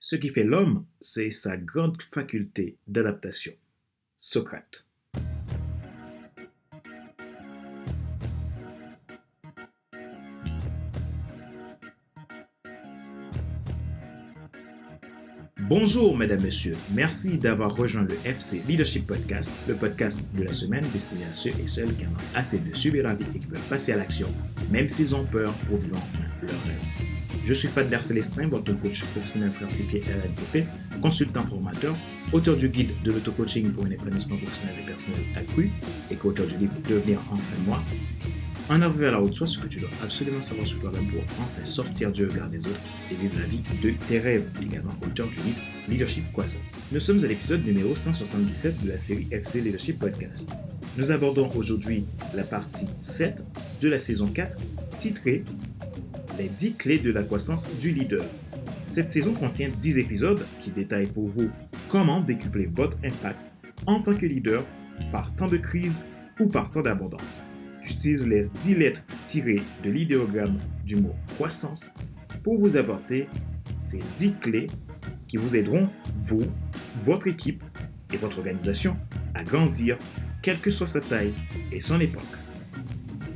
Ce qui fait l'homme, c'est sa grande faculté d'adaptation. Socrate. Bonjour, mesdames, messieurs. Merci d'avoir rejoint le FC Leadership Podcast, le podcast de la semaine destiné à ceux et celles qui en ont assez de subir la vie et qui veulent passer à l'action, même s'ils ont peur pour vivre enfin leur rêve. Je suis Fadler Célestin, votre coach professionnel certifié RNCP, consultant formateur, auteur du guide de l'auto-coaching pour un épanouissement professionnel et personnel accru et co-auteur du livre Devenir enfin moi. En arrivant à la haute, soit ce que tu dois absolument savoir sur toi-même pour enfin sortir du regard des autres et vivre la vie de tes rêves. Également auteur du livre Leadership Croissance. Nous sommes à l'épisode numéro 177 de la série FC Leadership Podcast. Nous abordons aujourd'hui la partie 7 de la saison 4, titrée Les 10 clés de la croissance du leader. Cette saison contient 10 épisodes qui détaillent pour vous comment décupler votre impact en tant que leader par temps de crise ou par temps d'abondance. J'utilise les 10 lettres tirées de l'idéogramme du mot croissance pour vous apporter ces 10 clés qui vous aideront, vous, votre équipe et votre organisation à grandir, quelle que soit sa taille et son époque.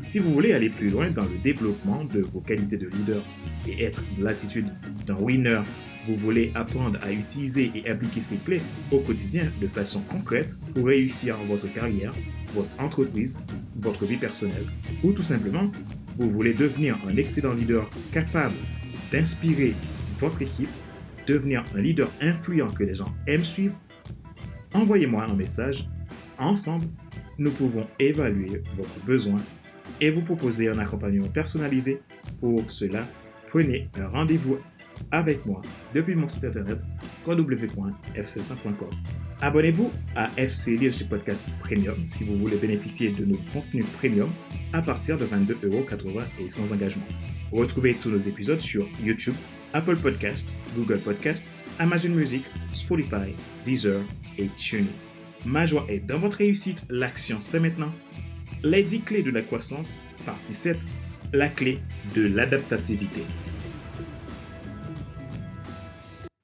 Si vous voulez aller plus loin dans le développement de vos qualités de leader et être dans l'attitude d'un winner, vous voulez apprendre à utiliser et appliquer ces clés au quotidien de façon concrète pour réussir votre carrière, votre entreprise, votre vie personnelle, ou tout simplement, vous voulez devenir un excellent leader capable d'inspirer votre équipe, devenir un leader influent que les gens aiment suivre, envoyez-moi un message. Ensemble, nous pouvons évaluer votre besoin et vous proposer un accompagnement personnalisé. Pour cela, prenez un rendez-vous avec moi depuis mon site internet www.fc5.com. Abonnez-vous à FC Leadership Podcast Premium si vous voulez bénéficier de nos contenus premium à partir de 22,80€ et sans engagement. Retrouvez tous nos épisodes sur YouTube, Apple Podcast, Google Podcast, Amazon Music, Spotify, Deezer et TuneIn. Ma joie est dans votre réussite, l'action c'est maintenant. Les 10 clés de la croissance, partie 7, la clé de l'adaptativité.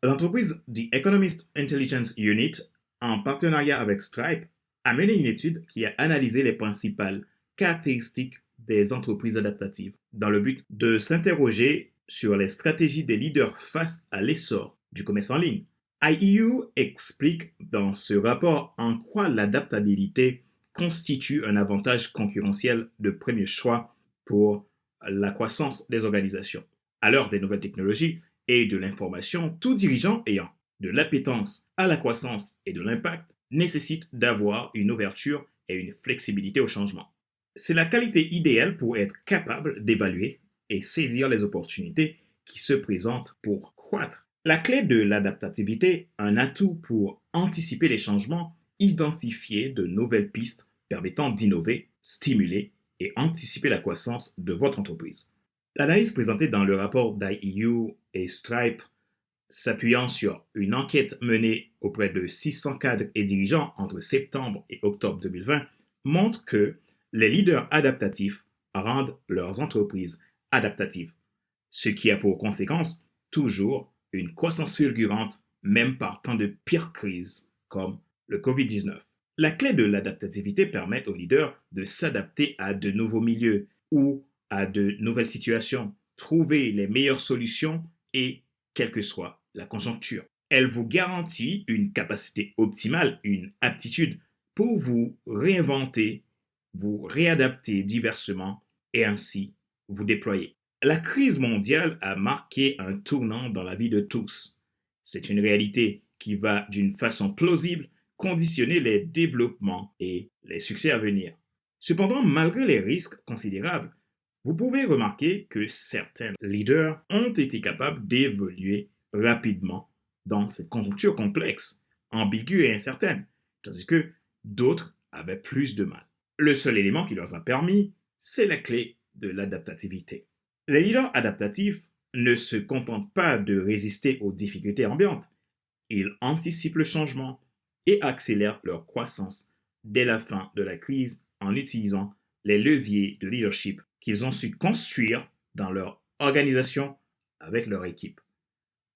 L'entreprise The Economist Intelligence Unit, en partenariat avec Stripe, a mené une étude qui a analysé les principales caractéristiques des entreprises adaptatives dans le but de s'interroger sur les stratégies des leaders face à l'essor du commerce en ligne. IEU explique dans ce rapport en quoi l'adaptabilité constitue un avantage concurrentiel de premier choix pour la croissance des organisations. À l'heure des nouvelles technologies et de l'information, tout dirigeant ayant de l'appétence à la croissance et de l'impact nécessite d'avoir une ouverture et une flexibilité au changement. C'est la qualité idéale pour être capable d'évaluer et saisir les opportunités qui se présentent pour croître. La clé de l'adaptativité, un atout pour anticiper les changements, identifier de nouvelles pistes permettant d'innover, stimuler et anticiper la croissance de votre entreprise. L'analyse présentée dans le rapport d'IEU et Stripe, s'appuyant sur une enquête menée auprès de 600 cadres et dirigeants entre septembre et octobre 2020, montre que les leaders adaptatifs rendent leurs entreprises adaptatives, ce qui a pour conséquence toujours une croissance fulgurante, même par temps de pire crise, comme le COVID-19. La clé de l'adaptativité permet aux leaders de s'adapter à de nouveaux milieux ou à de nouvelles situations, trouver les meilleures solutions et quelle que soit la conjoncture. Elle vous garantit une capacité optimale, une aptitude pour vous réinventer, vous réadapter diversement et ainsi vous déployer. La crise mondiale a marqué un tournant dans la vie de tous. C'est une réalité qui va d'une façon plausible conditionner les développements et les succès à venir. Cependant, malgré les risques considérables, vous pouvez remarquer que certains leaders ont été capables d'évoluer rapidement dans cette conjoncture complexe, ambiguë et incertaine, tandis que d'autres avaient plus de mal. Le seul élément qui leur a permis, c'est la clé de l'adaptativité. Les leaders adaptatifs ne se contentent pas de résister aux difficultés ambiantes. Ils anticipent le changement et accélèrent leur croissance dès la fin de la crise en utilisant les leviers de leadership qu'ils ont su construire dans leur organisation avec leur équipe.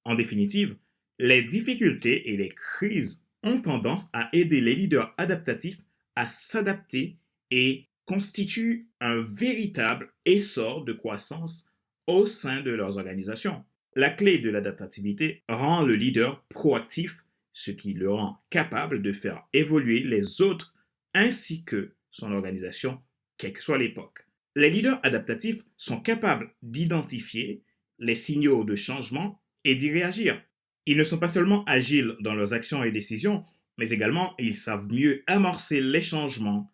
En définitive, Les difficultés et les crises ont tendance à aider les leaders adaptatifs à s'adapter et constituent un véritable essor de croissance au sein de leurs organisations. La clé de l'adaptativité rend le leader proactif, ce qui le rend capable de faire évoluer les autres ainsi que son organisation, quelle que soit l'époque. Les leaders adaptatifs sont capables d'identifier les signaux de changement et d'y réagir. Ils ne sont pas seulement agiles dans leurs actions et décisions, mais également ils savent mieux amorcer les changements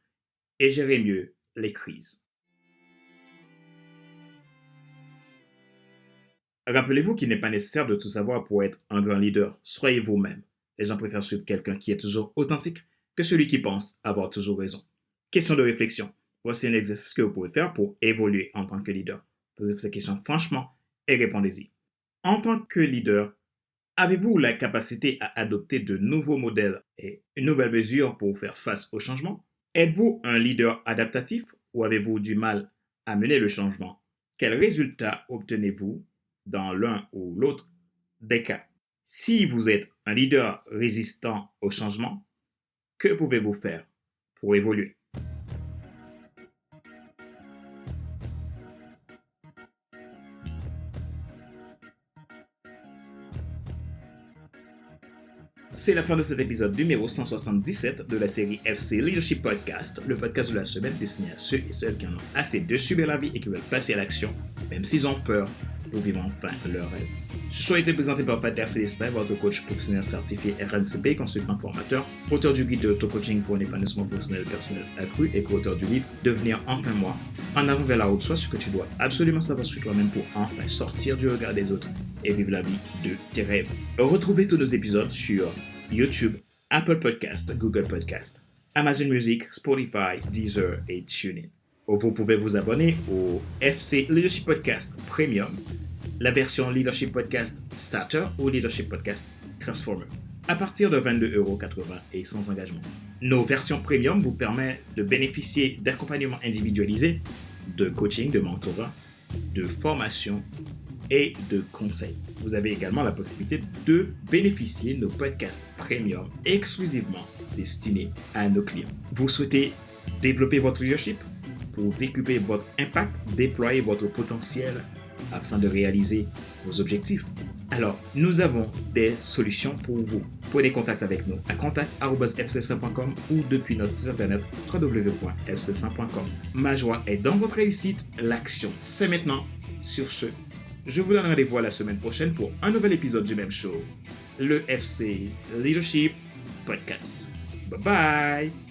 et gérer mieux les crises. Rappelez-vous qu'il n'est pas nécessaire de tout savoir pour être un grand leader. Soyez vous-même. Les gens préfèrent suivre quelqu'un qui est toujours authentique que celui qui pense avoir toujours raison. Question de réflexion. Voici un exercice que vous pouvez faire pour évoluer en tant que leader. Posez-vous ces questions franchement et répondez-y. En tant que leader, avez-vous la capacité à adopter de nouveaux modèles et une nouvelle mesure pour faire face au changement? Êtes-vous un leader adaptatif ou avez-vous du mal à mener le changement? Quels résultats obtenez-vous dans l'un ou l'autre des cas? Si vous êtes un leader résistant au changement, que pouvez-vous faire pour évoluer? C'est la fin de cet épisode numéro 177 de la série FC Leadership Podcast, le podcast de la semaine destiné à ceux et celles qui en ont assez de subir la vie et qui veulent passer à l'action, même s'ils ont peur, pour vivre enfin leur rêve. Ce show a été présenté par Fater Célestin, votre coach professionnel certifié RNCP, consultant formateur, auteur du guide de l'auto-coaching pour un épanouissement professionnel personnel accru et co-auteur du livre Devenir enfin moi, en avant vers la route, soit ce que tu dois absolument savoir sur toi-même pour enfin sortir du regard des autres et vivre la vie de tes rêves. Retrouvez tous nos épisodes sur YouTube, Apple Podcast, Google Podcast, Amazon Music, Spotify, Deezer et TuneIn. Vous pouvez vous abonner au FC Leadership Podcast Premium, la version Leadership Podcast Starter ou Leadership Podcast Transformer, à partir de 22,80€ et sans engagement. Nos versions Premium vous permettent de bénéficier d'accompagnement individualisé, de coaching, de mentorat, de formation et de conseils. Vous avez également la possibilité de bénéficier de nos podcasts premium exclusivement destinés à nos clients. Vous souhaitez développer votre leadership pour décupler votre impact, déployer votre potentiel afin de réaliser vos objectifs? Alors, nous avons des solutions pour vous. Prenez contact avec nous à contact@fc5.com ou depuis notre site internet www.fc5.com. Ma joie est dans votre réussite. L'action, c'est maintenant. Sur ce, je vous donne rendez-vous la semaine prochaine pour un nouvel épisode du même show, le FC Leadership Podcast. Bye bye!